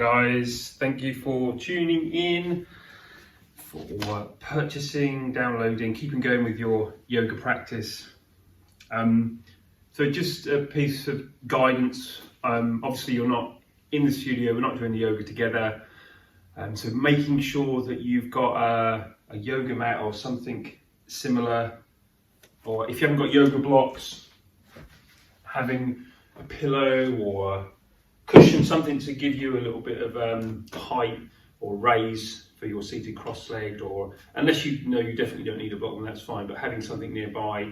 guys, thank you for tuning in, for purchasing, downloading, keeping going with your yoga practice. So just a piece of guidance. Obviously you're not in the studio, we're not doing the yoga together. So making sure that you've got a yoga mat or something similar, or if you haven't got yoga blocks, having a pillow or a cushion, something to give you a little bit of height or raise for your seated cross-legged, or unless you know you definitely don't need a block, then that's fine, but having something nearby.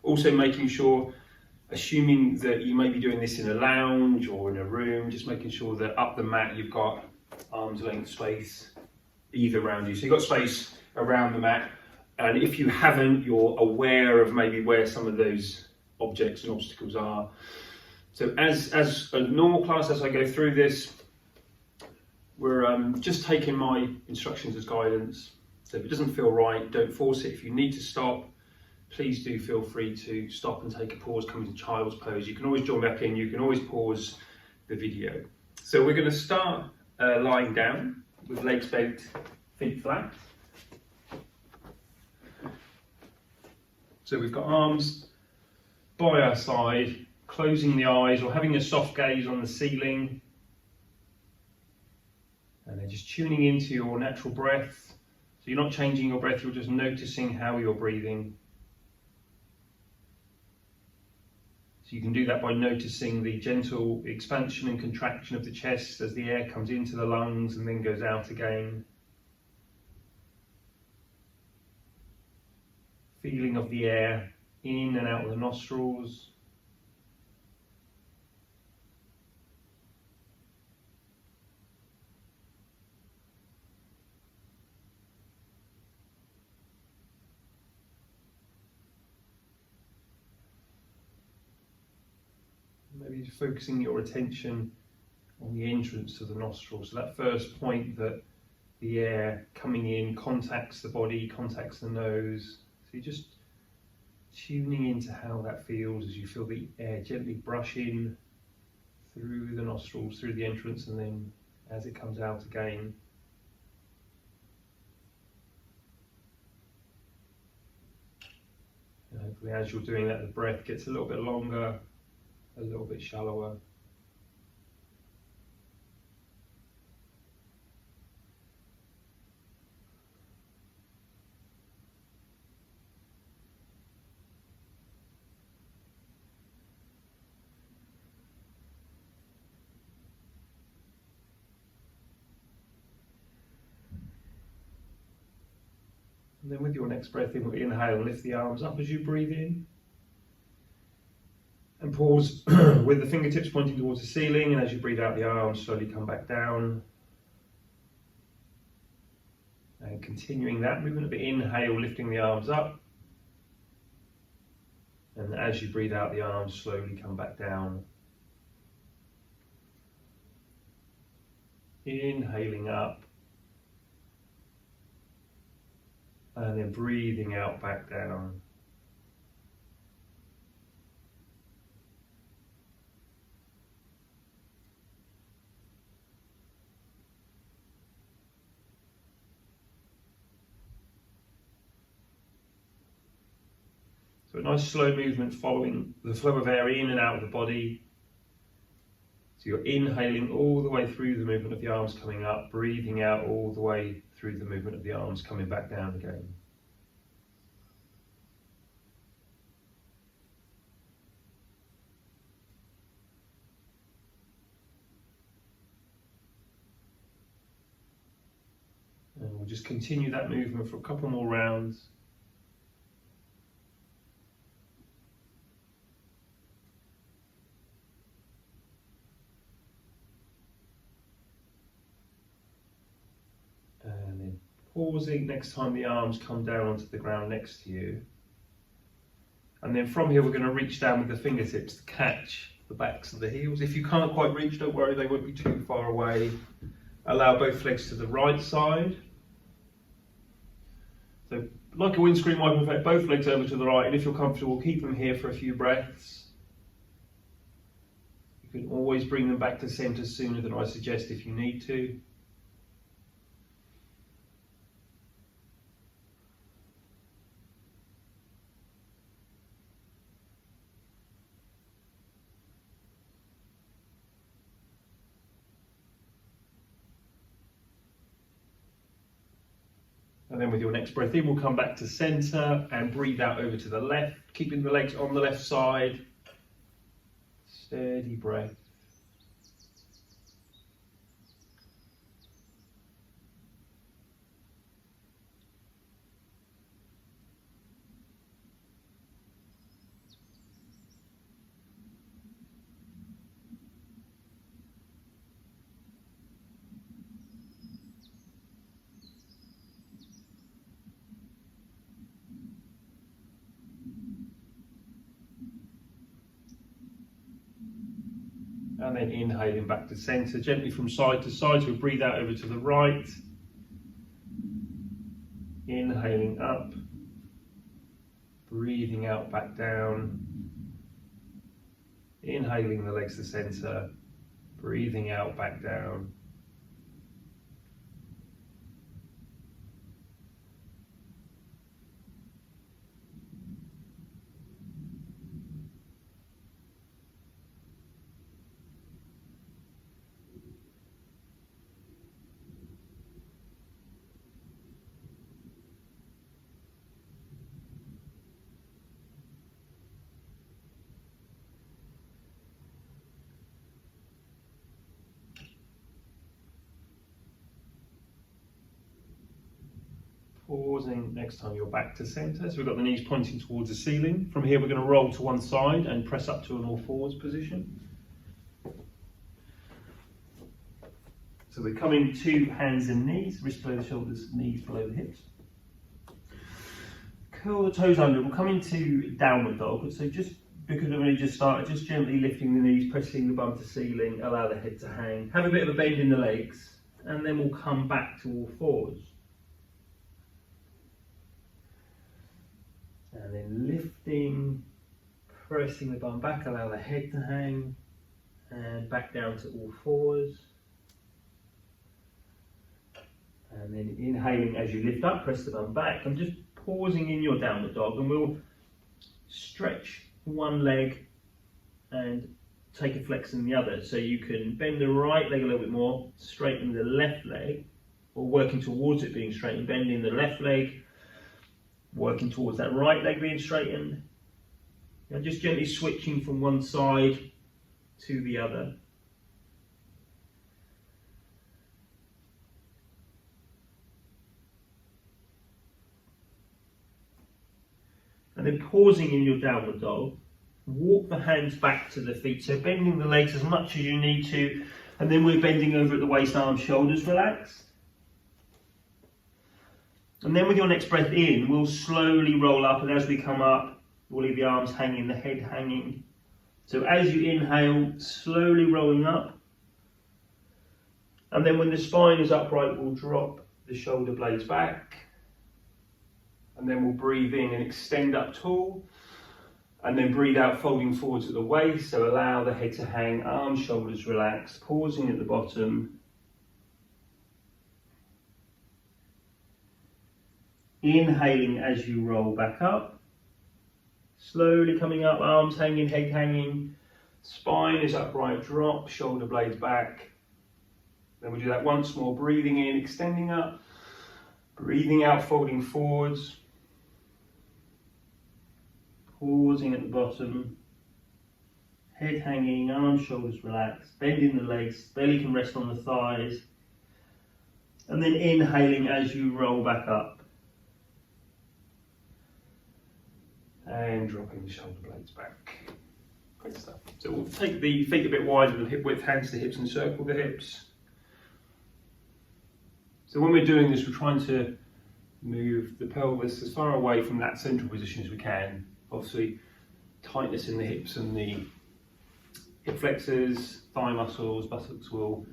Also making sure, assuming that you may be doing this in a lounge or in a room, just making sure that up the mat you've got arm's length space either around you. So you've got space around the mat, and if you haven't, you're aware of maybe where some of those objects and obstacles are. So as a normal class, as I go through this, we're just taking my instructions as guidance. So if it doesn't feel right, don't force it. If you need to stop, please do feel free to stop and take a pause, come into child's pose. You can always join back in, you can always pause the video. So we're going to start lying down with legs bent, feet flat. So we've got arms by our side, closing the eyes or having a soft gaze on the ceiling, and then just tuning into your natural breath. So you're not changing your breath, you're just noticing how you're breathing. So you can do that by noticing the gentle expansion and contraction of the chest as the air comes into the lungs and then goes out again. Feeling of the air in and out of the nostrils. Maybe focusing your attention on the entrance to the nostrils. So that first point that the air coming in contacts the body, contacts the nose. So you're just tuning into how that feels as you feel the air gently brush in through the nostrils, through the entrance, and then as it comes out again. And hopefully as you're doing that, the breath gets a little bit longer, a little bit shallower. And then with your next breath in, we'll inhale and lift the arms up as you breathe in. And pause with the fingertips pointing towards the ceiling, and as you breathe out, the arms slowly come back down. And continuing that movement of inhale, lifting the arms up. And as you breathe out, the arms slowly come back down. Inhaling up. And then breathing out back down. So a nice slow movement following the flow of air in and out of the body. So you're inhaling all the way through the movement of the arms coming up, breathing out all the way through the movement of the arms coming back down again. And we'll just continue that movement for a couple more rounds. And then pausing next time the arms come down onto the ground next to you. And then from here we're going to reach down with the fingertips to catch the backs of the heels. If you can't quite reach, don't worry, they won't be too far away. Allow both legs to the right side. So like a windscreen wiper effect, both legs over to the right, and if you're comfortable, keep them here for a few breaths. You You can always bring them back to centre sooner than I suggest if you need to. And then with your next breath in, we'll come back to centre and breathe out over to the left, keeping the legs on the left side. Steady breath. And then inhaling back to centre, gently from side to side, so we breathe out over to the right. Inhaling up, breathing out back down. Inhaling the legs to centre, breathing out back down. Pausing next time you're back to centre. So we've got the knees pointing towards the ceiling. From here we're going to roll to one side and press up to an all fours position. So we're coming to hands and knees, wrists below the shoulders, knees below the hips. Curl the toes under. We'll come into downward dog. So just because I've only just started, just gently lifting the knees, pressing the bum to ceiling, allow the head to hang. Have a bit of a bend in the legs, and then we'll come back to all fours. And then lifting, pressing the bum back, allow the head to hang, and back down to all fours. And then inhaling as you lift up, press the bum back. I'm just pausing in your downward dog, and we'll stretch one leg and take a flex in the other. So you can bend the right leg a little bit more, straighten the left leg, or working towards it being straightened, bending the left leg, working towards that right leg being straightened, and just gently switching from one side to the other. And then pausing in your downward dog, walk the hands back to the feet, so bending the legs as much as you need to, and then we're bending over at the waist, arms, shoulders relaxed. And then with your next breath in, we'll slowly roll up, and as we come up, we'll leave the arms hanging, the head hanging. So as you inhale, slowly rolling up. And then when the spine is upright, we'll drop the shoulder blades back. And then we'll breathe in and extend up tall. And then breathe out, folding forwards at the waist. So allow the head to hang, arms, shoulders relaxed, pausing at the bottom. Inhaling as you roll back up, slowly coming up, arms hanging, head hanging, spine is upright, drop, shoulder blades back. Then we'll do that once more, breathing in, extending up, breathing out, folding forwards, pausing at the bottom, head hanging, arms, shoulders relaxed, bending the legs, belly can rest on the thighs, and then inhaling as you roll back up. And dropping the shoulder blades back. Great stuff. So we'll take the feet a bit wider than hip width, hands to hips, and circle the hips. So when we're doing this, we're trying to move the pelvis as far away from that central position as we can. Obviously, tightness in the hips and the hip flexors, thigh muscles, buttocks will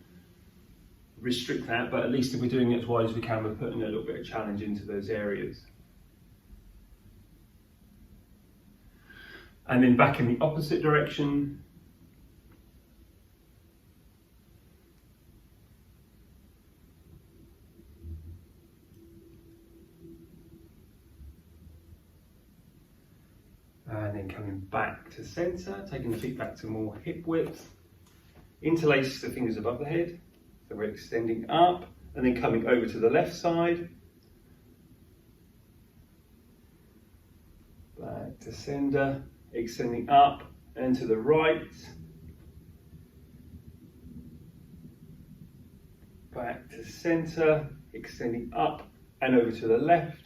restrict that, but at least if we're doing it as wide as we can, we're putting a little bit of challenge into those areas. And then back in the opposite direction, then coming back to centre, taking the feet back to more hip width. Interlace the fingers above the head, so we're extending up and then coming over to the left side. Back to centre, extending up and to the right. Back to centre, extending up and over to the left.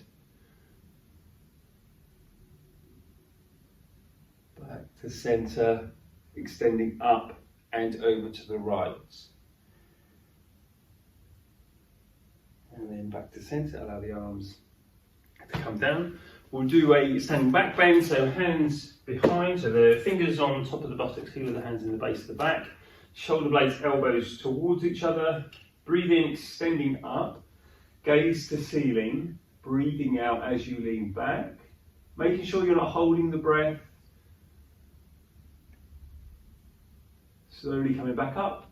Back to centre, extending up and over to the right. And then back to centre, allow the arms to come down. We'll do a standing back bend, so hands behind, so the fingers on top of the buttocks, heel of the hands in the base of the back. Shoulder blades, elbows towards each other. Breathe in, extending up. Gaze to ceiling, breathing out as you lean back. Making sure you're not holding the breath. Slowly coming back up.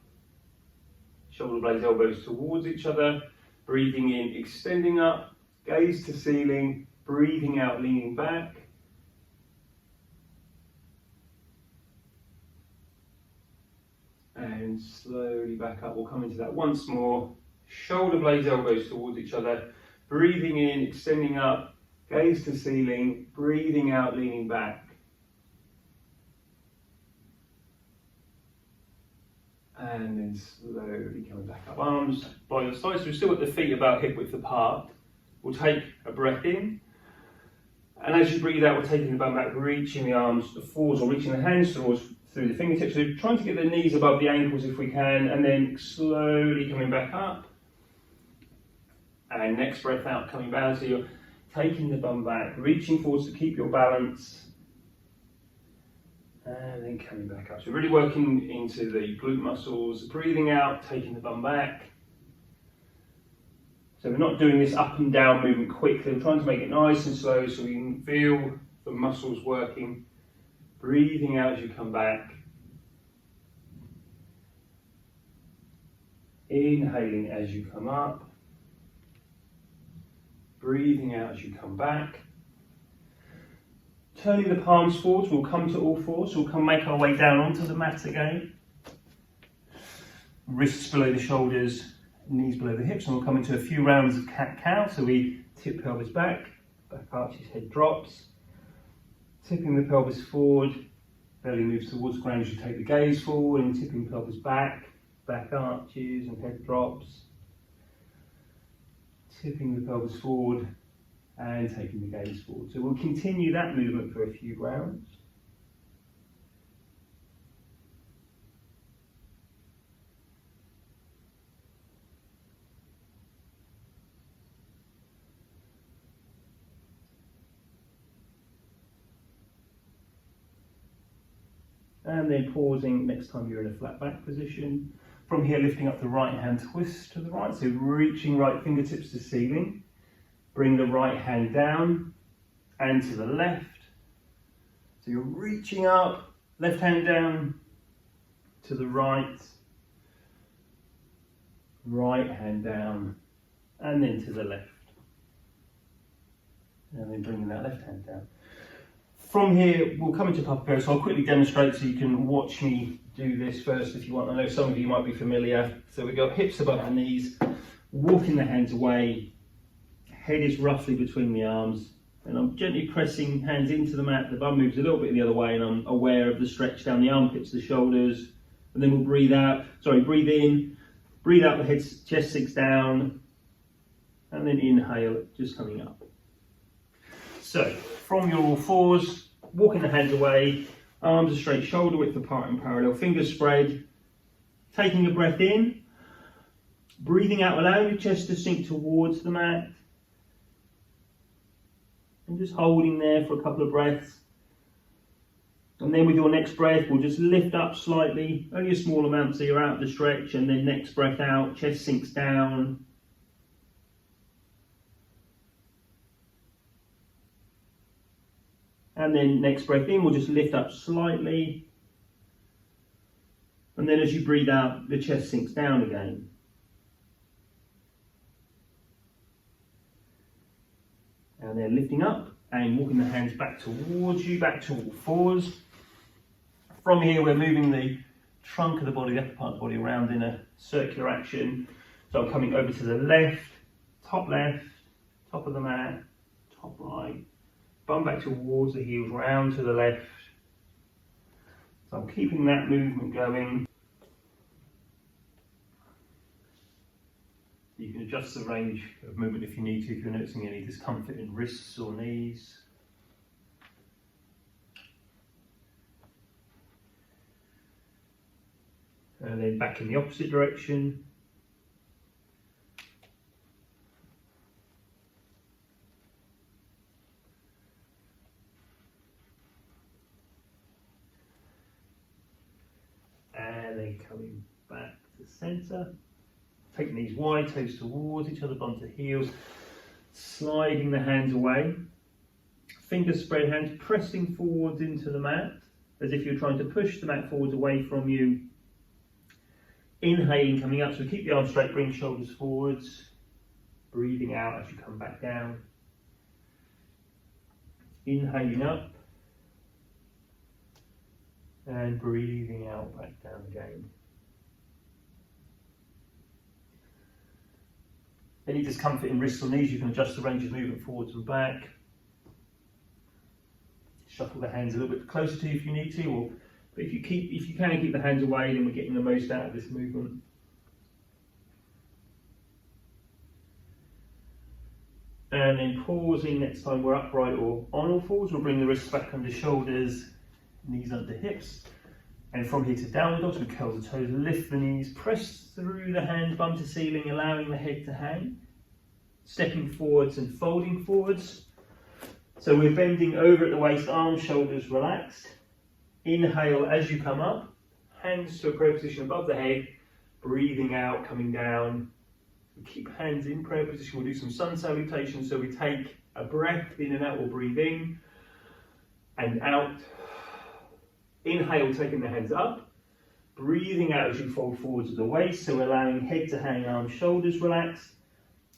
Shoulder blades, elbows towards each other. Breathing in, extending up. Gaze to ceiling, breathing out, leaning back. And slowly back up. We'll come into that once more. Shoulder blades, elbows towards each other. Breathing in, extending up. Gaze to ceiling, breathing out, leaning back. And then slowly coming back up. Arms by your sides, so we're still at the feet about hip width apart. We'll take a breath in. And as you breathe out, we're taking the bum back, reaching the arms forwards or reaching the hands towards through the fingertips. So trying to get the knees above the ankles if we can, and then slowly coming back up. And next breath out, coming down. So you're taking the bum back, reaching forwards to keep your balance. And then coming back up. So really working into the glute muscles, breathing out, taking the bum back. So we're not doing this up and down movement quickly. We're trying to make it nice and slow so we can feel the muscles working. Breathing out as you come back. Inhaling as you come up. Breathing out as you come back. Turning the palms forwards, we'll come to all fours. We'll come make our way down onto the mat again. Wrists below the shoulders, knees below the hips, and we'll come into a few rounds of cat-cow. So we tip pelvis back, back arches, head drops. Tipping the pelvis forward, belly moves towards the ground as you take the gaze forward, and tipping pelvis back, back arches and head drops. Tipping the pelvis forward and taking the gaze forward. So we'll continue that movement for a few rounds. And then pausing next time you're in a flat back position. From here, lifting up the right hand, twist to the right. So reaching right fingertips to ceiling. Bring the right hand down and to the left. So you're reaching up, left hand down to the right. Right hand down and then to the left. And then bringing that left hand down. From here, we'll come into puppy pose. So I'll quickly demonstrate so you can watch me do this first if you want. I know some of you might be familiar. So we've got hips above the knees, walking the hands away, head is roughly between the arms, and I'm gently pressing hands into the mat. The bum moves a little bit the other way, and I'm aware of the stretch down the armpits, the shoulders. And then we'll breathe in, breathe out, the head, chest sinks down, and then inhale, just coming up. So, from your all fours, walking the hands away, arms are straight, shoulder width apart and parallel, fingers spread, taking a breath in, breathing out, allowing your chest to sink towards the mat, and just holding there for a couple of breaths. And then with your next breath, we'll just lift up slightly, only a small amount so you're out of the stretch, and then next breath out, chest sinks down. And then next breath in, we'll just lift up slightly. And then as you breathe out, the chest sinks down again. And then lifting up and walking the hands back towards you, back to all fours. From here, we're moving the trunk of the body, the upper part of the body, around in a circular action. So I'm coming over to the left, top of the mat, top right, bum back towards the heels, round to the left. So I'm keeping that movement going. You can adjust the range of movement if you need to, if you're noticing any discomfort in wrists or knees. And then back in the opposite direction. And then coming back to centre. Take the knees wide, toes towards each other, bum to heels. Sliding the hands away. Fingers spread hands, pressing forwards into the mat, as if you're trying to push the mat forwards away from you. Inhaling, coming up, so keep the arms straight, bring shoulders forwards. Breathing out as you come back down. Inhaling up. And breathing out, back down again. Any discomfort in wrists or knees, you can adjust the range of movement forwards and back. Shuffle the hands a little bit closer to you if you need to, but if you can keep the hands away, then we're getting the most out of this movement. And then pausing next time we're upright or on all fours, we'll bring the wrists back under shoulders, knees under hips. And from here to downward dog, so we curl the toes, lift the knees, press through the hands, bum to ceiling, allowing the head to hang. Stepping forwards and folding forwards. So we're bending over at the waist, arms, shoulders relaxed. Inhale as you come up, hands to a prayer position above the head, breathing out, coming down. We keep hands in prayer position, we'll do some sun salutations, so we take a breath in and out, we'll breathe in and out. Inhale, taking the hands up, breathing out as you fold forwards at the waist, so allowing head to hang, arms, shoulders relaxed.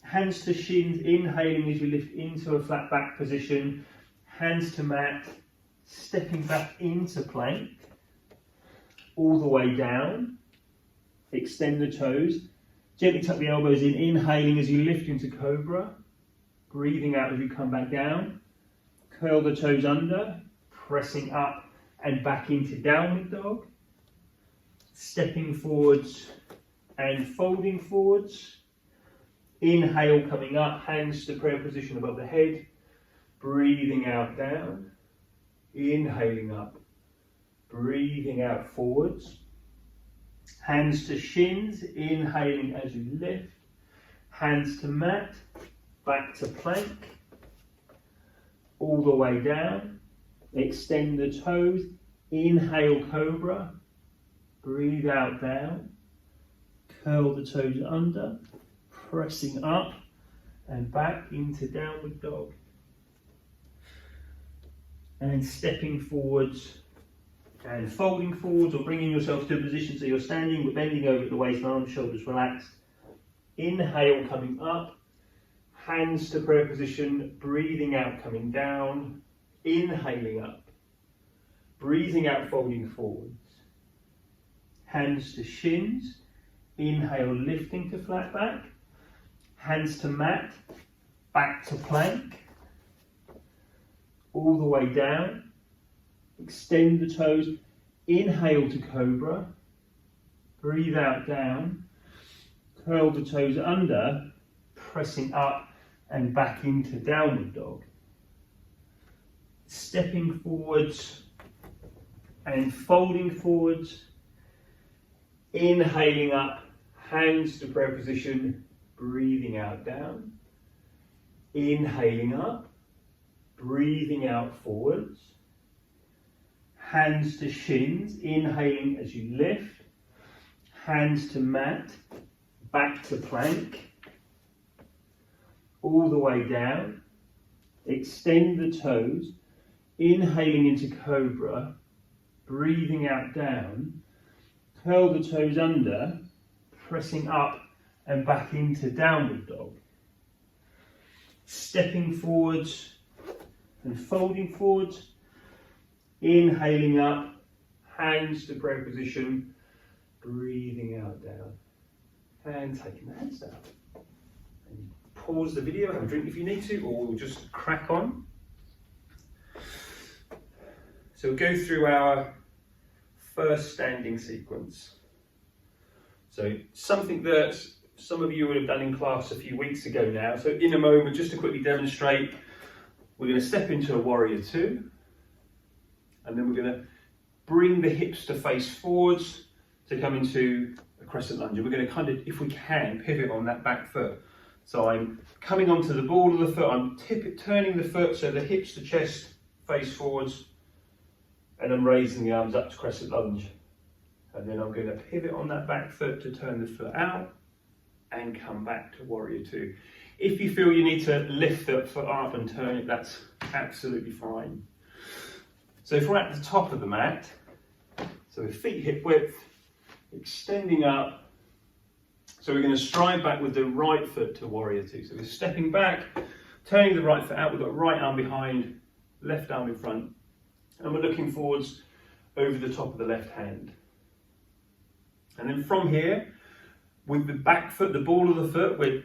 Hands to shins, inhaling as you lift into a flat back position. Hands to mat, stepping back into plank. All the way down. Extend the toes. Gently tuck the elbows in, inhaling as you lift into cobra. Breathing out as you come back down. Curl the toes under, pressing up and back into downward dog. Stepping forwards and folding forwards. Inhale, coming up, hands to prayer position above the head. Breathing out, down. Inhaling up. Breathing out, forwards. Hands to shins, inhaling as you lift. Hands to mat, back to plank. All the way down. Extend the toes. Inhale, cobra. Breathe out, down. Curl the toes under. Pressing up and back into downward dog. And stepping forwards and folding forwards, or bringing yourself to a position so you're standing but bending over at the waist, arms, shoulders relaxed. Inhale, coming up. Hands to prayer position, breathing out, coming down. Inhaling up. Breathing out, folding forwards. Hands to shins. Inhale, lifting to flat back. Hands to mat, back to plank, all the way down. Extend the toes, inhale to cobra, breathe out, down, curl the toes under, pressing up and back into downward dog. Stepping forwards and folding forwards, inhaling up, hands to prayer position, breathing out, down, inhaling up, breathing out, forwards, hands to shins, inhaling as you lift, hands to mat, back to plank, all the way down, extend the toes, inhaling into cobra, breathing out, down, curl the toes under, pressing up and back into downward dog. Stepping forwards and folding forwards, inhaling up, hands to prayer position, breathing out down, and taking the hands down. And you pause the video, have a drink if you need to, or we'll just crack on. So we'll go through our first standing sequence. So something that some of you would have done in class a few weeks ago now. So in a moment, just to quickly demonstrate, we're going to step into a warrior two, and then we're going to bring the hips to face forwards to come into a crescent lunge. We're going to kind of, if we can, pivot on that back foot. So I'm coming onto the ball of the foot, I'm turning the foot so the hips to chest face forwards, and I'm raising the arms up to crescent lunge. And then I'm going to pivot on that back foot to turn the foot out and come back to warrior two. If you feel you need to lift the foot up and turn it, that's absolutely fine. So if we're at the top of the mat, so with feet hip width, extending up, so we're going to stride back with the right foot to warrior two. So we're stepping back, turning the right foot out, we've got right arm behind, left arm in front, and we're looking forwards over the top of the left hand. And then from here, with the back foot, the ball of the foot, we're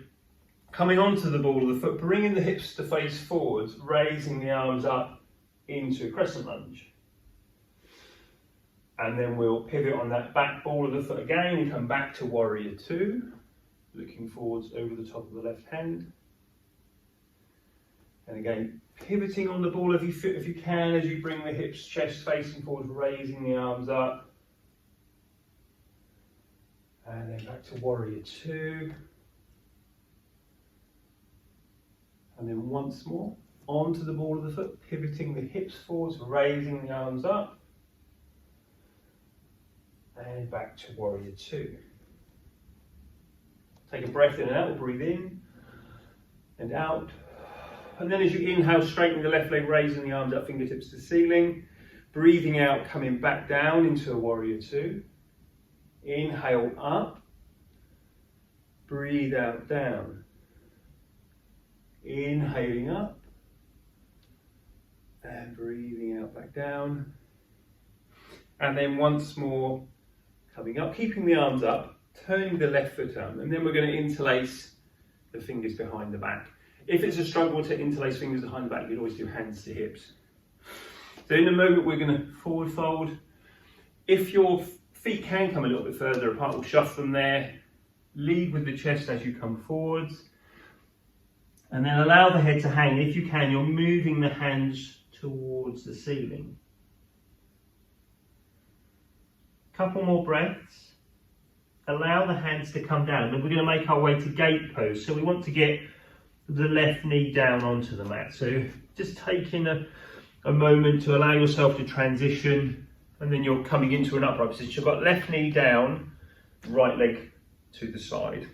coming onto the ball of the foot, bringing the hips to face forwards, raising the arms up into a crescent lunge. And then we'll pivot on that back ball of the foot again and come back to warrior two, looking forwards over the top of the left hand. And again, pivoting on the ball of your foot if you can, as you bring the hips, chest facing forwards, raising the arms up. And then back to warrior two. And then once more, onto the ball of the foot, pivoting the hips forwards, raising the arms up. And back to warrior two. Take a breath in and out, breathe in and out. And then as you inhale, straighten the left leg, raising the arms up, fingertips to the ceiling. Breathing out, coming back down into a warrior two. Inhale up, breathe out down. Inhaling up, and breathing out back down. And then once more, coming up, keeping the arms up, turning the left foot up, and then we're going to interlace the fingers behind the back. If it's a struggle to interlace fingers behind the back, you'd always do hands to hips. So in a moment, we're going to forward fold. If your feet can come a little bit further apart, we'll shuffle them there. Lead with the chest as you come forwards. And then allow the head to hang. If you can, you're moving the hands towards the ceiling. Couple more breaths. Allow the hands to come down. And we're going to make our way to gate pose. So we want to get the left knee down onto the mat. So just taking a moment to allow yourself to transition. And then you're coming into an upright position. You've got left knee down, right leg to the side.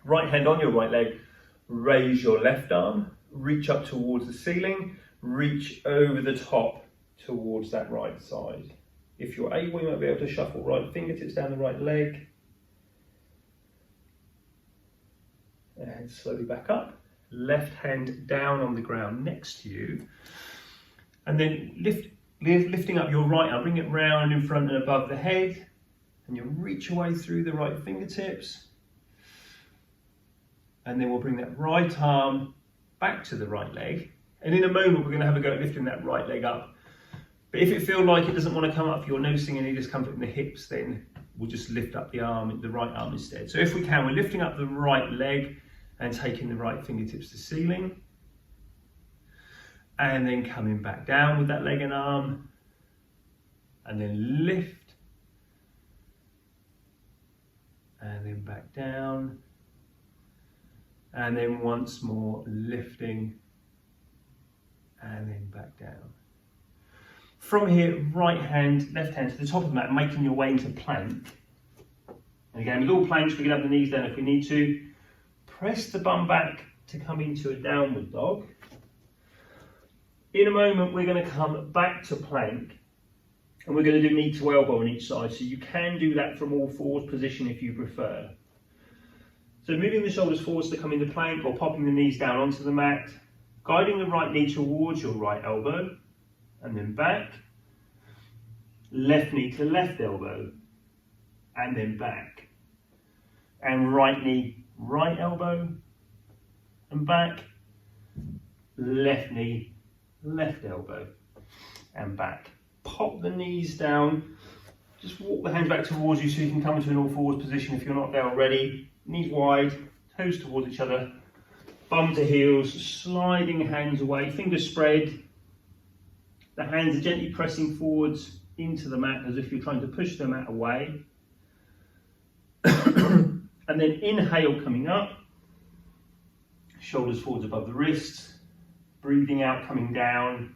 Right hand on your right leg, raise your left arm, reach up towards the ceiling, reach over the top towards that right side. If you're able, you might be able to shuffle right fingertips down the right leg. And slowly back up. Left hand down on the ground next to you. And then lifting up your right arm, bring it round in front and above the head, and you reach your way through the right fingertips. And then we'll bring that right arm back to the right leg. And in a moment, we're going to have a go at lifting that right leg up. But if it feels like it doesn't want to come up, if you're noticing any discomfort in the hips, then we'll just lift up the arm, the right arm instead. So if we can, we're lifting up the right leg and taking the right fingertips to the ceiling. And then coming back down with that leg and arm. And then lift. And then back down. And then once more lifting. And then back down. From here, right hand, left hand to the top of the mat, making your way into plank. And again, with all planks, we can have the knees down if we need to. Press the bum back to come into a downward dog. In a moment, we're going to come back to plank, and we're going to do knee to elbow on each side. So you can do that from all fours position if you prefer. So moving the shoulders forwards to come into plank, or popping the knees down onto the mat. guiding the right knee towards your right elbow, and then back. Left knee to left elbow, and then back. And right knee, right elbow, and back. Left knee, left elbow, and back. Pop the knees down. Just walk the hands back towards you so you can come into an all fours position if you're not there already. Knees wide, toes towards each other, bum to heels, sliding hands away, fingers spread. The hands are gently pressing forwards into the mat as if you're trying to push the mat away. And then inhale coming up, shoulders forwards above the wrists, breathing out coming down.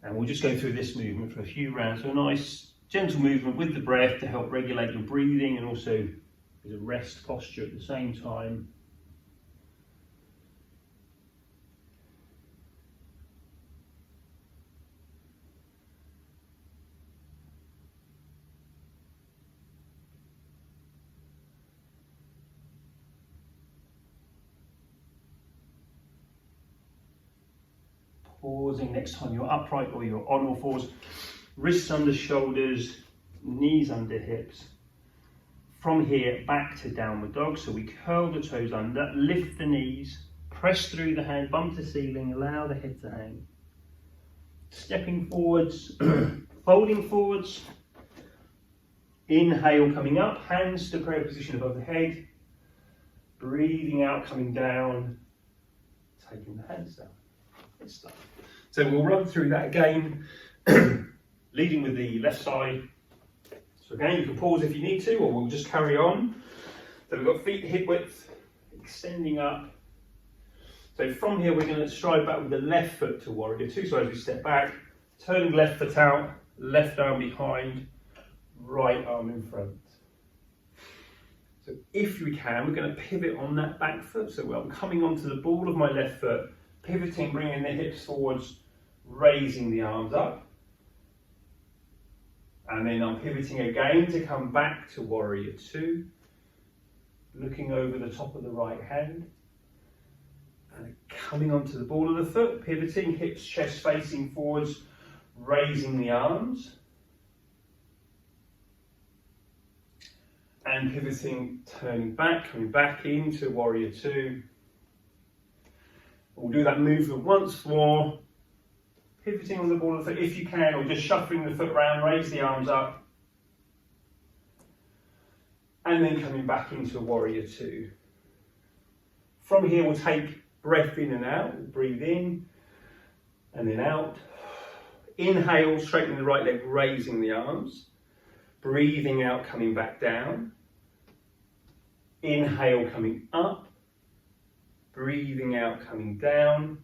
And we'll just go through this movement for a few rounds. So a nice gentle movement with the breath to help regulate your breathing and also as a rest posture at the same time. Pausing next time you're upright or you're on all fours. Wrists under shoulders, knees under hips. From here, back to downward dog. So we curl the toes under, lift the knees, press through the hand, bump to ceiling, allow the head to hang. Stepping forwards, folding forwards. Inhale coming up, hands to prayer position above the head. Breathing out, coming down, taking the hands down. Good stuff. So we'll run through that again, leading with the left side. So again, you can pause if you need to, or we'll just carry on. So we've got feet hip width, extending up. So from here, we're going to stride back with the left foot to warrior two. So as we step back, turning left foot out, left arm behind, right arm in front. So if we can, we're going to pivot on that back foot. So I'm coming onto the ball of my left foot, pivoting, bringing the hips forwards, raising the arms up. And then I'm pivoting again to come back to warrior two, looking over the top of the right hand. And coming onto the ball of the foot, pivoting, hips, chest facing forwards, raising the arms. And pivoting, turning back, coming back into warrior two. We'll do that movement once more, pivoting on the ball of the foot if you can, or just shuffling the foot around, raise the arms up. And then coming back into warrior two. From here, we'll take breath in and out. We'll breathe in and then out. Inhale, straightening the right leg, raising the arms. Breathing out, coming back down. Inhale, coming up. Breathing out, coming down.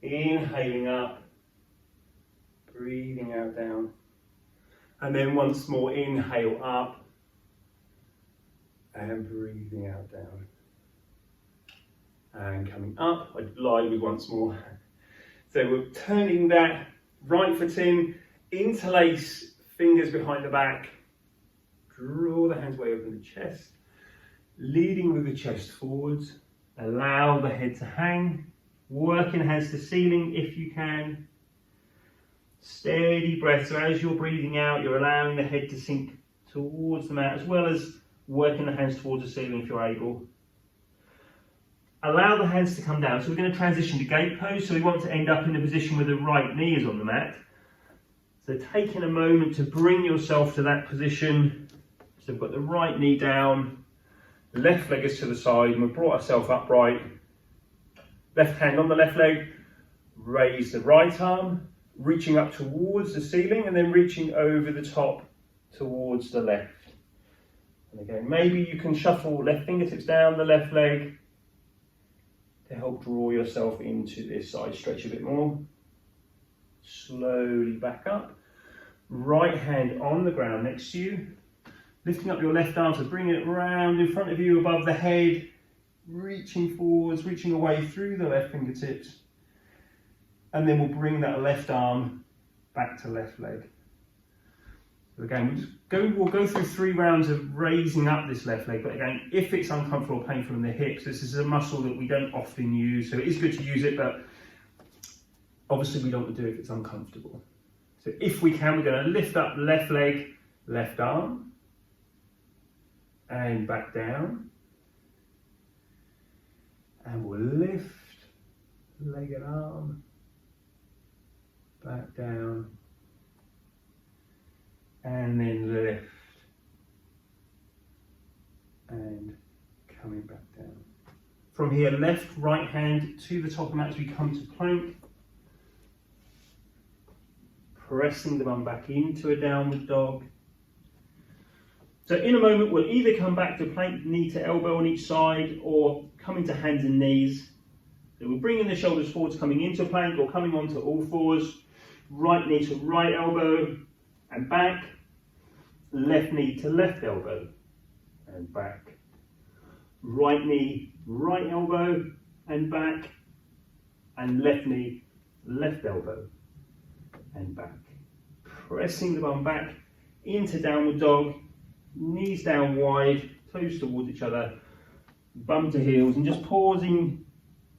Inhaling up. Breathing out, down. And then once more, inhale up. And breathing out, down. And coming up, I'd lie with once more. So we're turning that right foot in, interlace fingers behind the back, draw the hands way over the chest, leading with the chest forwards, allow the head to hang, working hands to ceiling if you can. Steady breath, so as you're breathing out, you're allowing the head to sink towards the mat, as well as working the hands towards the ceiling if you're able. Allow the hands to come down. So we're going to transition to gate pose, so we want to end up in a position where the right knee is on the mat. So taking a moment to bring yourself to that position. So we've got the right knee down, left leg is to the side, and we've brought ourselves upright. Left hand on the left leg, raise the right arm, reaching up towards the ceiling and then reaching over the top towards the left. And again, maybe you can shuffle left fingertips down the left leg to help draw yourself into this side stretch a bit more. Slowly back up. Right hand on the ground next to you. Lifting up your left arm, so bringing it round in front of you above the head. Reaching forwards, reaching away through the left fingertips. And then we'll bring that left arm back to left leg. So again, we'll go through 3 rounds of raising up this left leg, but again, if it's uncomfortable or painful in the hips, this is a muscle that we don't often use, so it is good to use it, but obviously we don't want to do it if it's uncomfortable. So if we can, we're going to lift up left leg, left arm, and back down. And we'll lift leg and arm, back down, and then lift, and coming back down. From here, left, right hand to the top of the mat as we come to plank. Pressing the bum back into a downward dog. So in a moment, we'll either come back to plank, knee to elbow on each side, or come into hands and knees. So we're bringing the shoulders forwards, coming into plank, or coming onto all fours. Right knee to right elbow, and back. Left knee to left elbow, and back. Right knee, right elbow, and back. And left knee, left elbow, and back. Pressing the bum back into downward dog, knees down wide, toes towards each other, bum to heels, and just pausing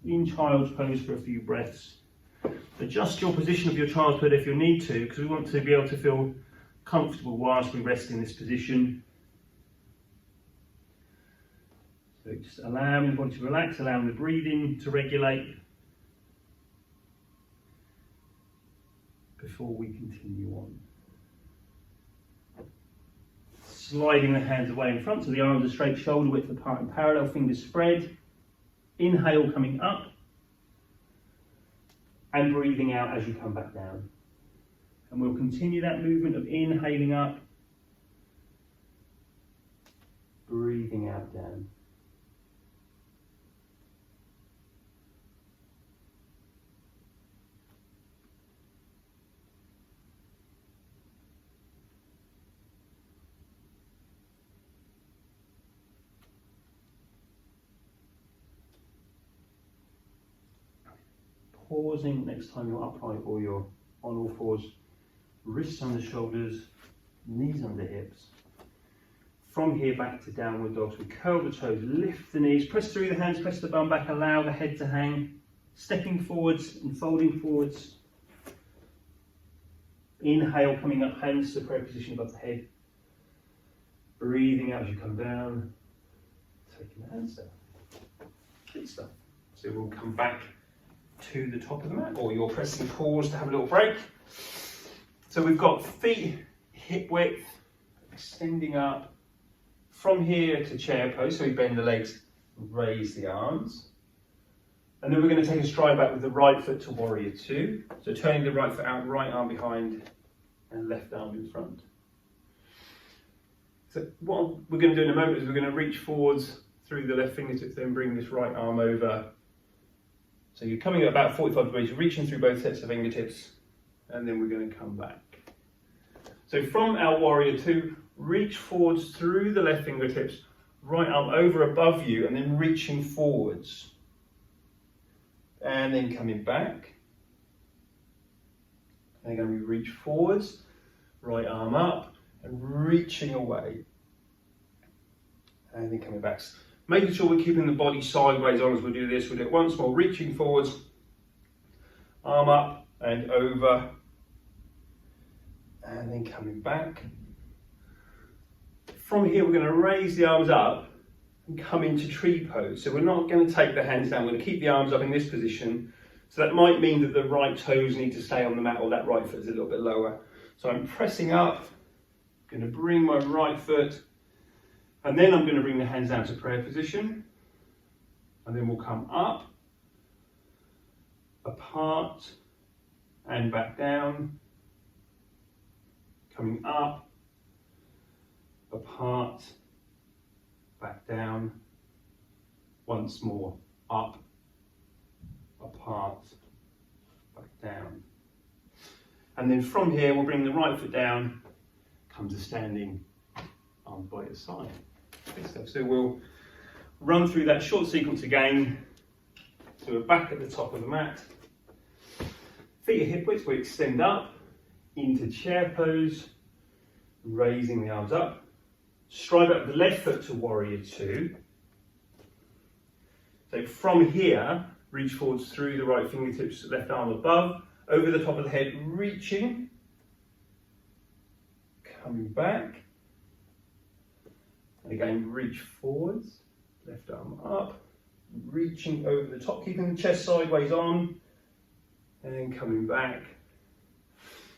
in child's pose for a few breaths. Adjust your position of your child's pose if you need to, because we want to be able to feel comfortable whilst we rest in this position. So just allowing the body to relax, allowing the breathing to regulate before we continue on. Sliding the hands away in front so the arms are straight, shoulder width apart and parallel, fingers spread. Inhale coming up and breathing out as you come back down. And we'll continue that movement of inhaling up, breathing out down. Pausing next time you're upright or you're on all fours, wrists under shoulders, knees under hips. From here back to downward dogs, we curl the toes, lift the knees, press through the hands, press the bum back, allow the head to hang, stepping forwards and folding forwards. Inhale, coming up, hands to prayer position above the head. Breathing out as you come down, taking the hands down. Good stuff. So we'll come back to the top of the mat, or you're pressing pause to have a little break. So we've got feet hip width, extending up from here to chair pose. So we bend the legs, raise the arms. And then we're going to take a stride back with the right foot to warrior 2. So turning the right foot out, right arm behind, and left arm in front. So what we're going to do in a moment is we're going to reach forwards through the left fingertips, then bring this right arm over. So you're coming at about 45 degrees, reaching through both sets of fingertips, and then we're going to come back. So from our warrior 2, reach forwards through the left fingertips, right arm over above you, and then reaching forwards. And then coming back. And again, we reach forwards, right arm up, and reaching away. And then coming back. Making sure we're keeping the body sideways on as we do this. We'll do it once more, reaching forwards, arm up and over, and then coming back. From here, we're going to raise the arms up and come into tree pose. So we're not going to take the hands down, we're going to keep the arms up in this position. So that might mean that the right toes need to stay on the mat, or that right foot is a little bit lower. So I'm pressing up, going to bring my right foot, and then I'm going to bring the hands down to prayer position. And then we'll come up, apart, and back down. Coming up, apart, back down. Once more, up, apart, back down. And then from here, we'll bring the right foot down, come to standing, arms by your side. So we'll run through that short sequence again. So we're back at the top of the mat. Feet are hip width, we extend up into chair pose. raising the arms up. Stride up the left foot to warrior two. So from here, reach forwards through the right fingertips, left arm above, over the top of the head, reaching, coming back, and again reach forwards, left arm up, reaching over the top, keeping the chest sideways on, and then coming back.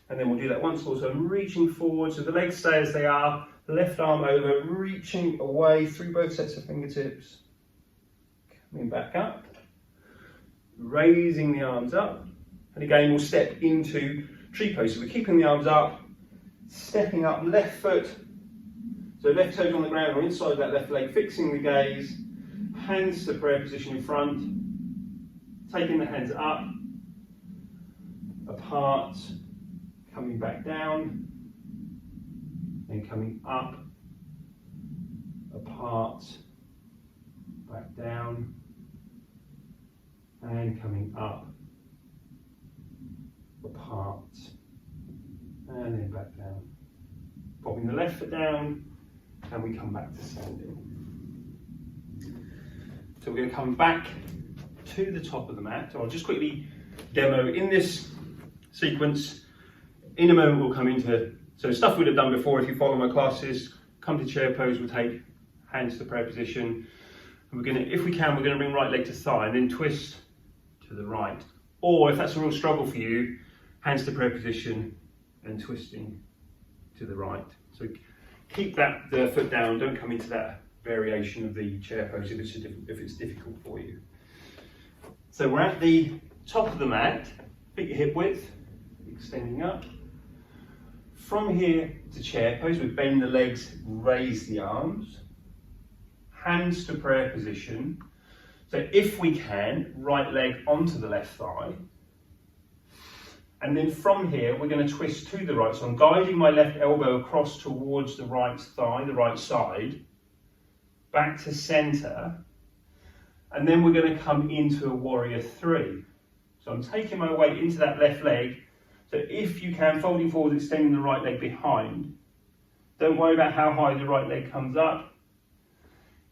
And then we'll do that once more, so I'm reaching forward, so the legs stay as they are, left arm over, reaching away through both sets of fingertips, coming back up, raising the arms up, and again we'll step into tree pose. So we're keeping the arms up, stepping up, left foot, so left toes on the ground or inside that left leg, fixing the gaze, hands to prayer position in front, taking the hands up, apart, coming back down, then coming up, apart, back down, and coming up, apart, and then back down. Popping the left foot down, and we come back to standing. So we're going to come back to the top of the mat. So I'll just quickly demo in this sequence. In a moment we'll come into, so stuff we'd have done before if you follow my classes. Come to chair pose, we'll take hands to prayer position. And we're going to, if we can, we're going to bring right leg to thigh and then twist to the right. Or if that's a real struggle for you, hands to prayer position and twisting to the right. So keep the foot down, don't come into that variation of the chair pose if it's difficult for you. So we're at the top of the mat, pick your hip width, extending up. From here to chair pose, we bend the legs, raise the arms, hands to prayer position. So if we can, right leg onto the left thigh. And then from here, we're going to twist to the right. So I'm guiding my left elbow across towards the right thigh, the right side, back to center. And then we're going to come into a warrior three. So I'm taking my weight into that left leg. So if you can, folding forward, extending the right leg behind. Don't worry about how high the right leg comes up.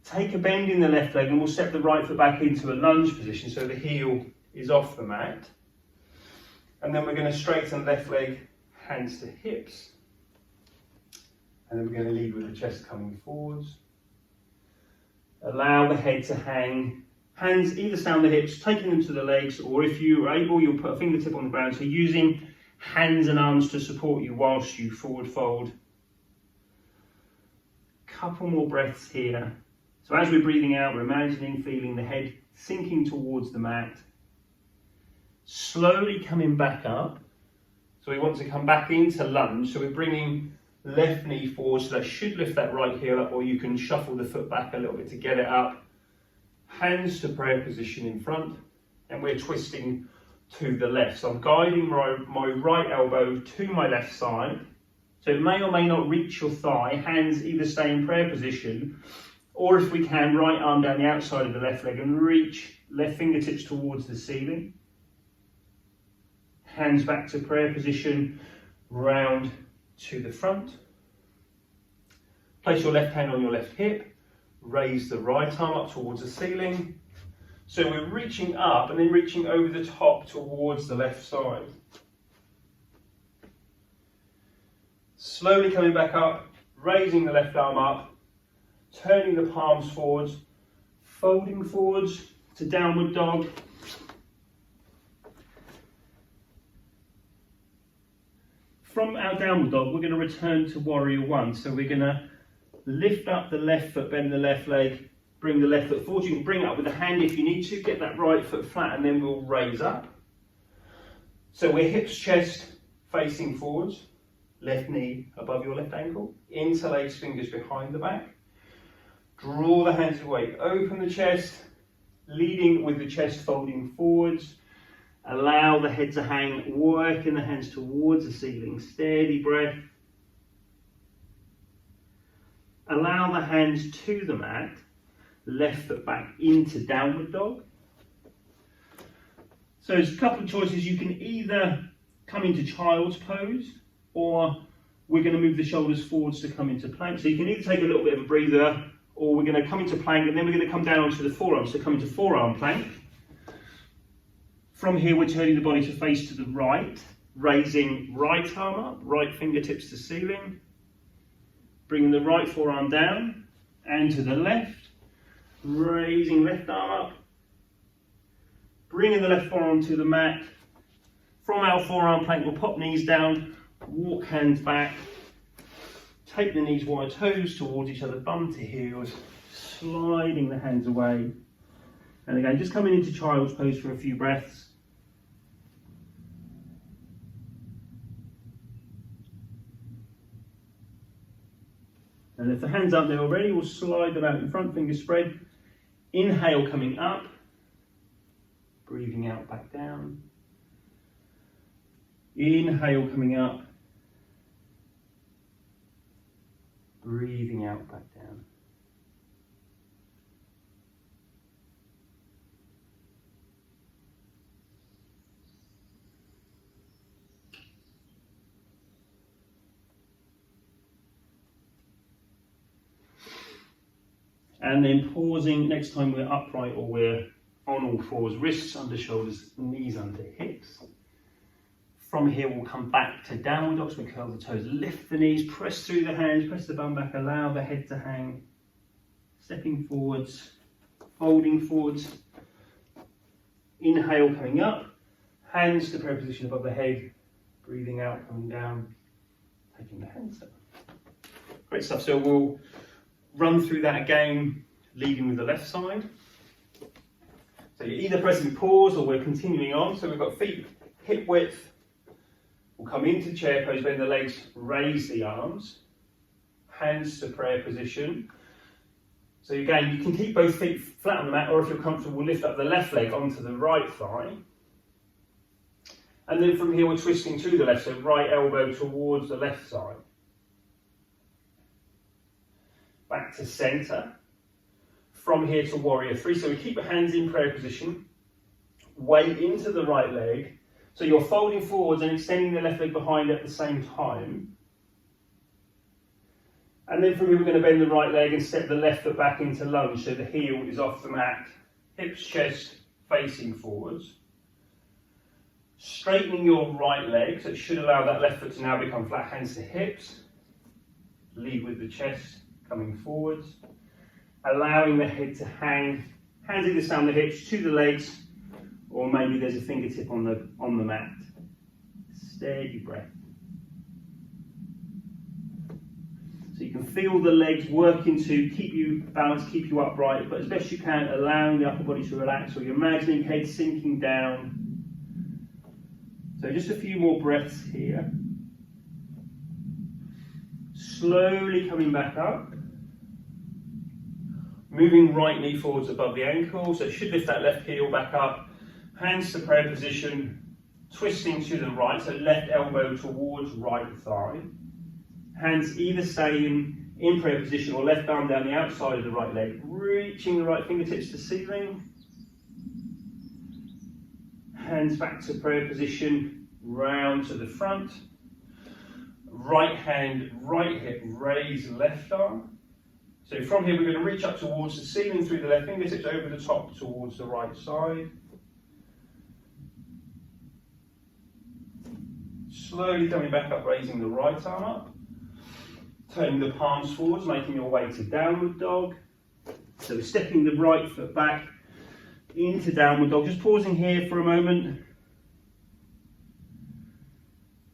Take a bend in the left leg and we'll step the right foot back into a lunge position so the heel is off the mat. And then we're going to straighten the left leg, hands to hips. And then we're going to lead with the chest coming forwards. Allow the head to hang. Hands either stay on the hips, taking them to the legs, or if you are able, you'll put a fingertip on the ground. So using hands and arms to support you whilst you forward fold. Couple more breaths here. So as we're breathing out, we're imagining, feeling the head sinking towards the mat. Slowly coming back up. So we want to come back into lunge. So we're bringing left knee forward, so that should lift that right heel up, or you can shuffle the foot back a little bit to get it up. Hands to prayer position in front, and we're twisting to the left. So I'm guiding my right elbow to my left side. So it may or may not reach your thigh. Hands either stay in prayer position, or if we can, right arm down the outside of the left leg and reach left fingertips towards the ceiling. Hands back to prayer position, round to the front. Place your left hand on your left hip. Raise the right arm up towards the ceiling. So we're reaching up and then reaching over the top towards the left side. Slowly coming back up, raising the left arm up, turning the palms forwards, folding forwards to downward dog. From our downward dog, we're going to return to warrior one. So we're going to lift up the left foot, bend the left leg, bring the left foot forward. You can bring it up with the hand if you need to, get that right foot flat, and then we'll raise up. So we're hips, chest facing forwards, left knee above your left ankle, interlace fingers behind the back. Draw the hands away, open the chest, leading with the chest folding forwards. Allow the head to hang, working the hands towards the ceiling, steady breath. Allow the hands to the mat, left foot back into downward dog. So there's a couple of choices. You can either come into child's pose or we're going to move the shoulders forwards to come into plank. So you can either take a little bit of a breather, or we're going to come into plank and then we're going to come down onto the forearms. So come into forearm plank. From here, we're turning the body to face to the right, raising right arm up, right fingertips to ceiling, bringing the right forearm down and to the left, raising left arm up, bringing the left forearm to the mat. From our forearm plank, we'll pop knees down, walk hands back, take the knees wide, toes towards each other, bum to heels, sliding the hands away. And again, just coming into child's pose for a few breaths. And if the hands aren't there already, we'll slide them out in front, fingers spread. Inhale, coming up. Breathing out, back down. Inhale, coming up. Breathing out, back down. And then pausing next time we're upright or we're on all fours, wrists under shoulders, knees under hips. From here we'll come back to downward dog, so we curl the toes, lift the knees, press through the hands, press the bum back, allow the head to hang. Stepping forwards, folding forwards. Inhale, coming up, hands to prayer position above the head, breathing out, coming down, taking the hands down. Great stuff, so we'll run through that again, leading with the left side. So you're either pressing pause or we're continuing on. So we've got feet hip width. We'll come into chair pose, bend the legs, raise the arms, hands to prayer position. So again, you can keep both feet flat on the mat, or if you're comfortable, lift up the left leg onto the right thigh. And then from here, we're twisting to the left, so right elbow towards the left side. Back to centre. From here to warrior three. So we keep the hands in prayer position. Weight into the right leg. So you're folding forwards and extending the left leg behind at the same time. And then from here we're going to bend the right leg and step the left foot back into lunge. So the heel is off the mat. Hips, chest facing forwards. Straightening your right leg. So it should allow that left foot to now become flat, hands to hips. Lead with the chest coming forwards, allowing the head to hang, hands either down the hips to the legs, or maybe there's a fingertip on the mat. Steady breath. So you can feel the legs working to keep you balanced, keep you upright, but as best you can, allowing the upper body to relax, or you're imagining head sinking down. So just a few more breaths here. Slowly coming back up. Moving right knee forwards above the ankle, so it should lift that left heel back up. Hands to prayer position, twisting to the right, so left elbow towards right thigh. Hands either staying in prayer position or left arm down the outside of the right leg, reaching the right fingertips to ceiling. Hands back to prayer position, round to the front. Right hand, right hip, raise left arm. So from here we're going to reach up towards the ceiling through the left fingertips over the top towards the right side. Slowly coming back up, raising the right arm up. Turning the palms forwards, making your way to downward dog. So stepping the right foot back into downward dog. Just pausing here for a moment.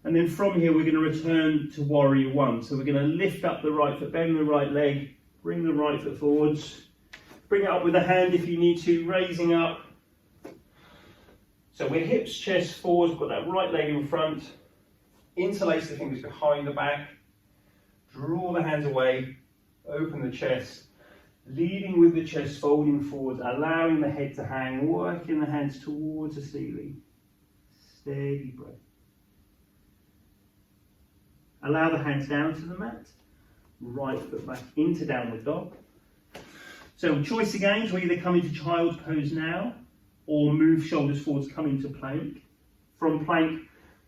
And then from here we're going to return to warrior one. So we're going to lift up the right foot, bend the right leg, bring the right foot forwards. Bring it up with a hand if you need to, raising up. So we're hips, chest forwards, we've got that right leg in front. Interlace the fingers behind the back. Draw the hands away, open the chest. Leading with the chest, folding forwards, allowing the head to hang, working the hands towards the ceiling. Steady breath. Allow the hands down to the mat. Right foot back into downward dog. So choice again to either come into child's pose now or move shoulders forwards, come into plank. From plank,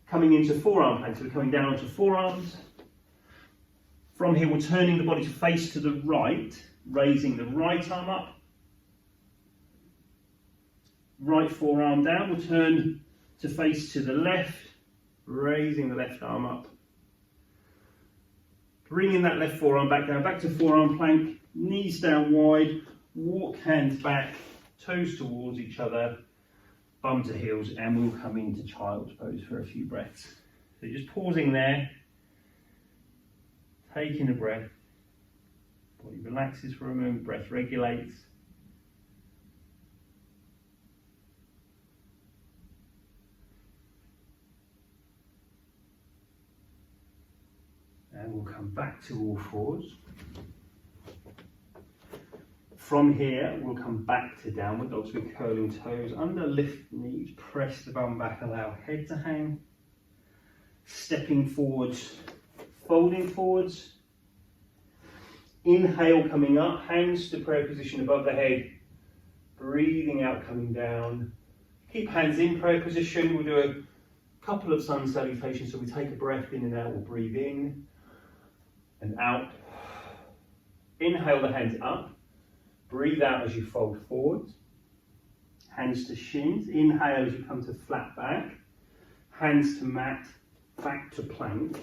coming into forearm plank. So we're coming down onto forearms. From here, we're turning the body to face to the right, raising the right arm up. Right forearm down, we'll turn to face to the left, raising the left arm up. Bringing that left forearm back down, back to forearm plank, knees down wide, walk hands back, toes towards each other, bum to heels, and we'll come into child's pose for a few breaths. So just pausing there, taking a breath, body relaxes for a moment, breath regulates. And we'll come back to all fours. From here, we'll come back to downward dogs with curling toes under, lift knees, press the bum back, allow head to hang. Stepping forwards, folding forwards. Inhale, coming up, hands to prayer position above the head. Breathing out, coming down. Keep hands in prayer position. We'll do a couple of sun salutations. So we take a breath in and out, we'll breathe in and out. Inhale the hands up. Breathe out as you fold forward. Hands to shins. Inhale as you come to flat back. Hands to mat, back to plank.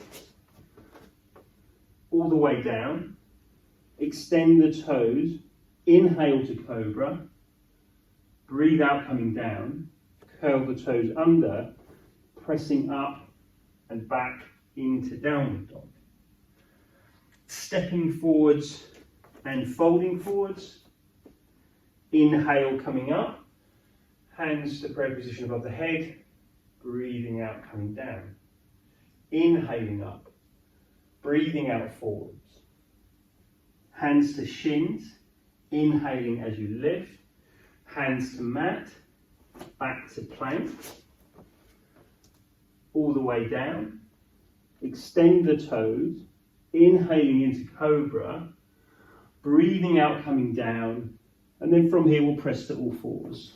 All the way down. Extend the toes. Inhale to cobra. Breathe out coming down. Curl the toes under. Pressing up and back into downward dog. Stepping forwards and folding forwards. Inhale coming up, hands to prayer position above the head, breathing out coming down. Inhaling up, breathing out forwards. Hands to shins, inhaling as you lift, hands to mat, back to plank, all the way down. Extend the toes, inhaling into cobra, breathing out coming down, and then from here we'll press to all fours.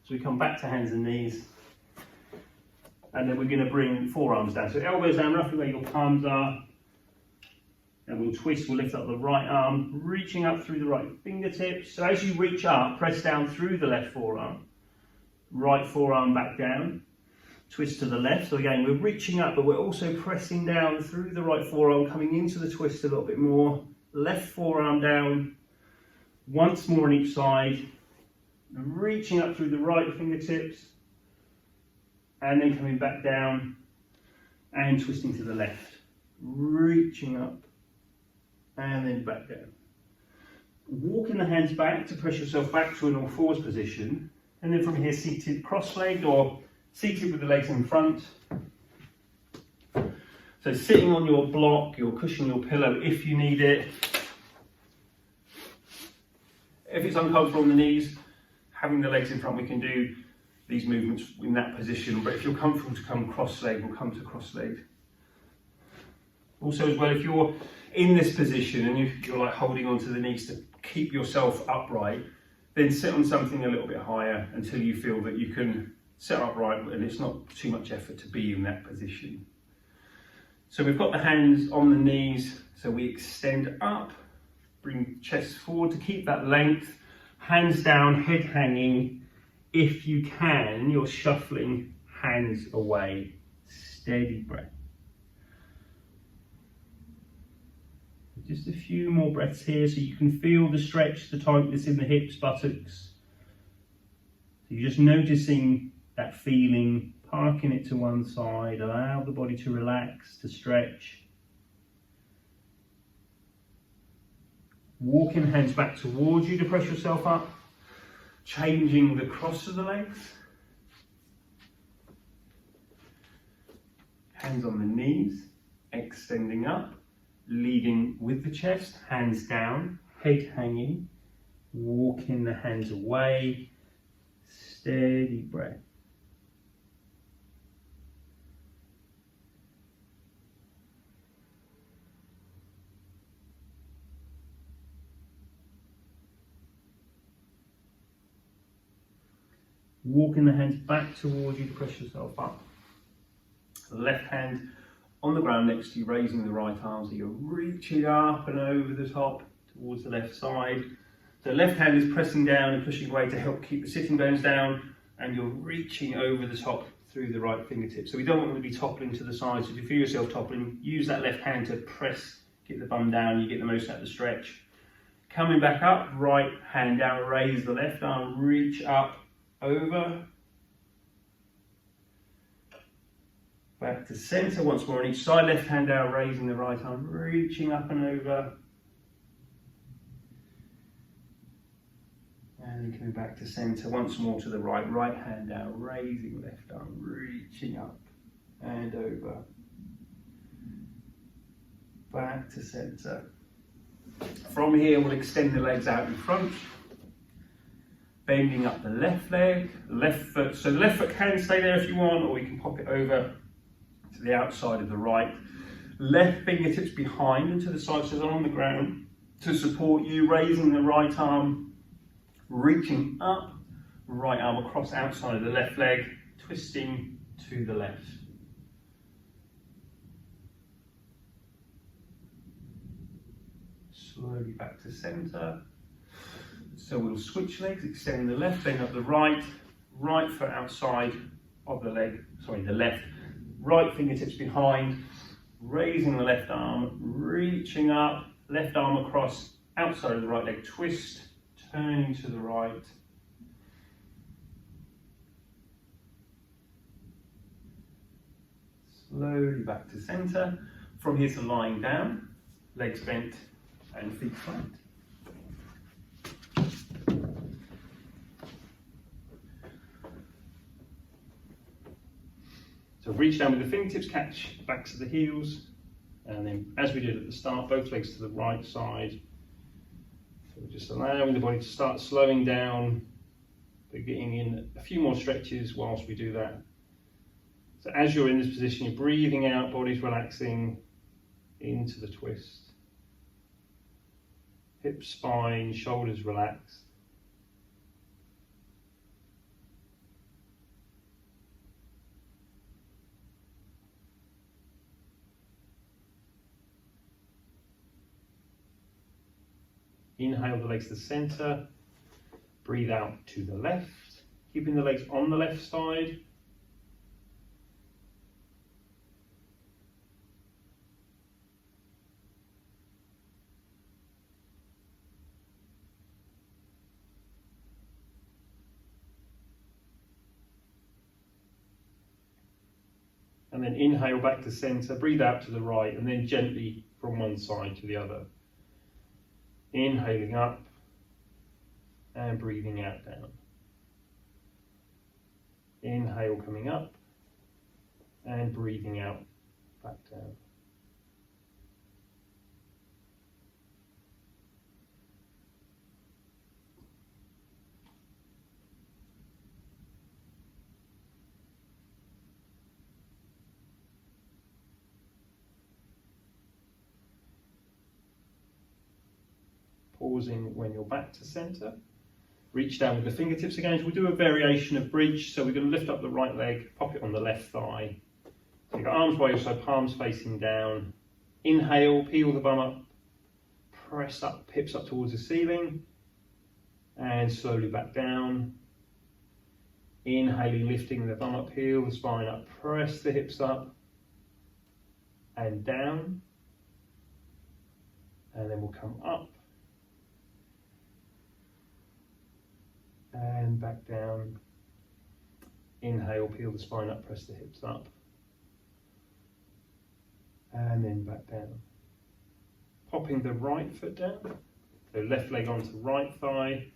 So we come back to hands and knees, and then we're going to bring forearms down. So elbows down roughly where your palms are, and we'll twist, we'll lift up the right arm, reaching up through the right fingertips. So as you reach up, press down through the left forearm, right forearm back down, twist to the left. So again, we're reaching up, but we're also pressing down through the right forearm, coming into the twist a little bit more. Left forearm down, once more on each side, reaching up through the right fingertips, and then coming back down and twisting to the left, reaching up and then back down. Walking the hands back to press yourself back to an all fours position, and then from here seated cross-legged or seated with the legs in front. So sitting on your block, your cushion, your pillow if you need it. If it's uncomfortable on the knees, having the legs in front, we can do these movements in that position. But if you're comfortable to come cross-legged, we'll come to cross-legged. Also as well, if you're in this position and you're like holding onto the knees to keep yourself upright, then sit on something a little bit higher until you feel that you can sit upright and it's not too much effort to be in that position. So we've got the hands on the knees, so we extend up, bring chest forward to keep that length, hands down, head hanging. If you can, you're shuffling hands away. Steady breath. Just a few more breaths here so you can feel the stretch, the tightness in the hips, buttocks. So you're just noticing that feeling, parking it to one side, allow the body to relax, to stretch. Walking hands back towards you to press yourself up, changing the cross of the legs. Hands on the knees, extending up, leading with the chest, hands down, head hanging, walking the hands away, steady breath. Walking the hands back towards you to press yourself up. Left hand on the ground next to you, raising the right arm, so you're reaching up and over the top towards the left side. The left hand is pressing down and pushing away to help keep the sitting bones down, and you're reaching over the top through the right fingertips. So we don't want to be toppling to the side, so if you feel yourself toppling, use that left hand to press, get the bum down, you get the most out of the stretch. Coming back up, right hand down, raise the left arm, reach up, over. Back to centre once more on each side, left hand down, raising the right arm, reaching up and over. And then coming back to centre once more to the right, right hand down, raising left arm, reaching up and over. Back to centre. From here, we'll extend the legs out in front, bending up the left leg, left foot. So the left foot can stay there if you want, or you can pop it over to the outside of the right. Left fingertips behind and to the side, so they're on the ground to support you, raising the right arm, reaching up, right arm across outside of the left leg, twisting to the left. Slowly back to centre. So we'll switch legs, extend the left, bend up the right, right foot outside of the leg, the left, right fingertips behind, raising the left arm, reaching up, left arm across, outside of the right leg, twist, turning to the right. Slowly back to centre. From here to lying down, legs bent and feet flat. So reach down with the fingertips, catch the backs of the heels, and then as we did at the start, both legs to the right side. So we're just allowing the body to start slowing down, but getting in a few more stretches whilst we do that. So as you're in this position, you're breathing out, body's relaxing into the twist. Hips, spine, shoulders relaxed. Inhale the legs to the centre, breathe out to the left, keeping the legs on the left side. And then inhale back to centre, breathe out to the right, and then gently from one side to the other. Inhaling up and breathing out down. Inhale coming up and breathing out back down. Pausing when you're back to centre. Reach down with the fingertips again. So we'll do a variation of bridge. So we're going to lift up the right leg, pop it on the left thigh. So you've got arms by your side, palms facing down. Inhale, peel the bum up, press up, hips up towards the ceiling, and slowly back down. Inhaling, lifting the bum up, peel the spine up, press the hips up and down. And then we'll come up. And back down. Inhale, peel the spine up, press the hips up. And then back down. Popping the right foot down. So left leg onto right thigh.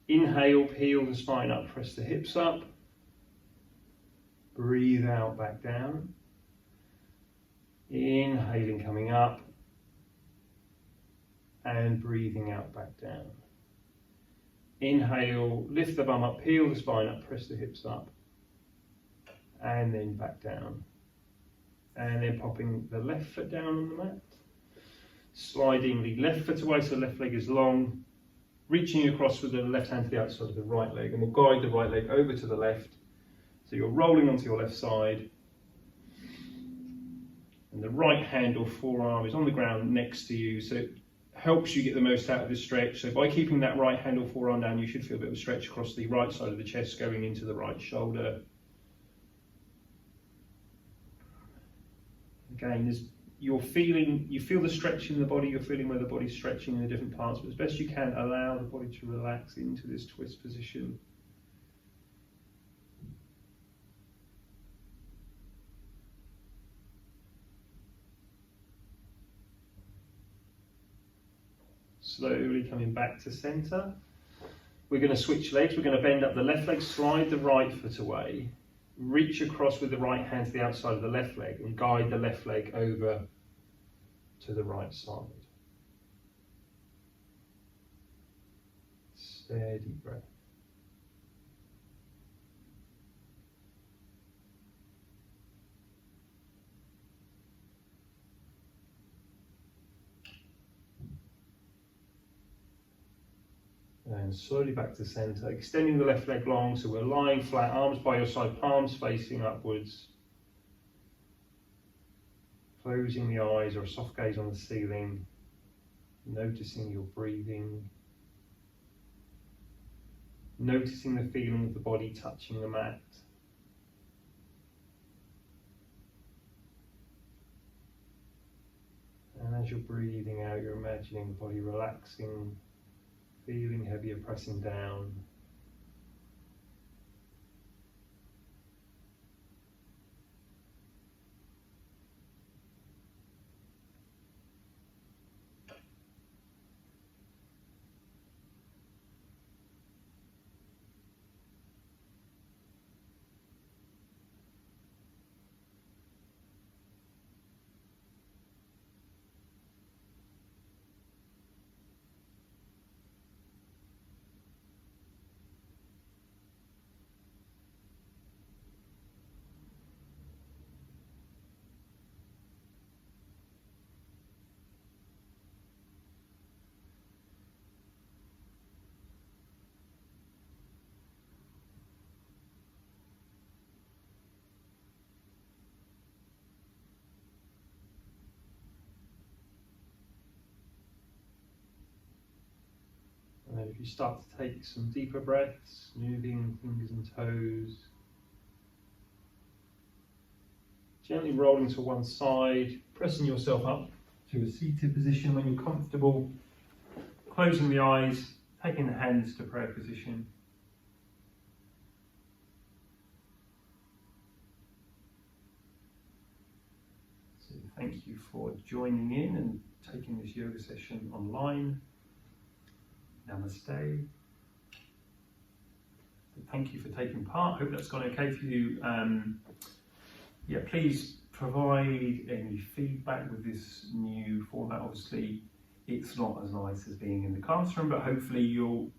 Inhale, peel the spine up, press the hips up. Breathe out, back down. Inhaling, coming up. And breathing out, back down. Inhale, lift the bum up, peel the spine up, press the hips up, and then back down. And then popping the left foot down on the mat. Sliding the left foot away so the left leg is long. Reaching across with the left hand to the outside of the right leg, and we'll guide the right leg over to the left. So you're rolling onto your left side. And the right hand or forearm is on the ground next to you, so it helps you get the most out of this stretch. So by keeping that right hand or forearm down, you should feel a bit of a stretch across the right side of the chest going into the right shoulder. Again, you feel the stretch in the body, you're feeling where the body's stretching in the different parts, but as best you can, allow the body to relax into this twist position. Slowly coming back to centre. We're going to switch legs. We're going to bend up the left leg, slide the right foot away, reach across with the right hand to the outside of the left leg and guide the left leg over to the right side. Steady breath. And slowly back to centre, extending the left leg long, so we're lying flat, arms by your side, palms facing upwards. Closing the eyes or a soft gaze on the ceiling, noticing your breathing, noticing the feeling of the body touching the mat. And as you're breathing out, you're imagining the body relaxing, feeling heavier pressing down. And then if you start to take some deeper breaths, moving fingers and toes, gently rolling to one side, pressing yourself up to a seated position when you're comfortable, closing the eyes, taking the hands to prayer position. So thank you for joining in and taking this yoga session online. Namaste. Thank you for taking part. Hope that's gone okay for you. Yeah, please provide any feedback with this new format. Obviously, it's not as nice as being in the classroom, but hopefully you'll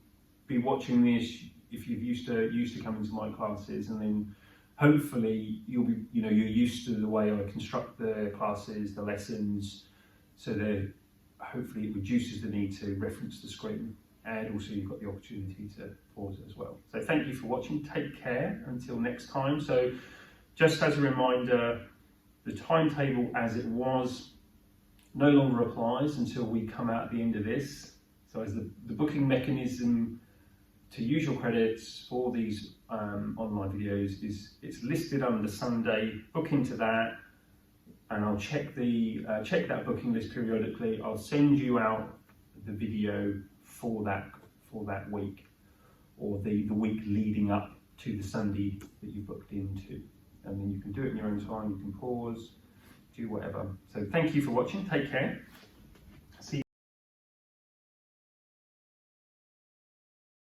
be watching this if you've used to coming to my classes, and then hopefully you're used to the way I construct the classes, the lessons, so that hopefully it reduces the need to reference the screen. And also you've got the opportunity to pause it as well. So thank you for watching, take care until next time. So just as a reminder, the timetable as it was no longer applies until we come out at the end of this. So as the booking mechanism to use your credits for these online videos it's listed under Sunday, book into that, and I'll check that booking list periodically. I'll send you out the video for that week, or the week leading up to the Sunday that you booked into, and then you can do it in your own time. You can pause, do whatever. So thank you for watching, take care.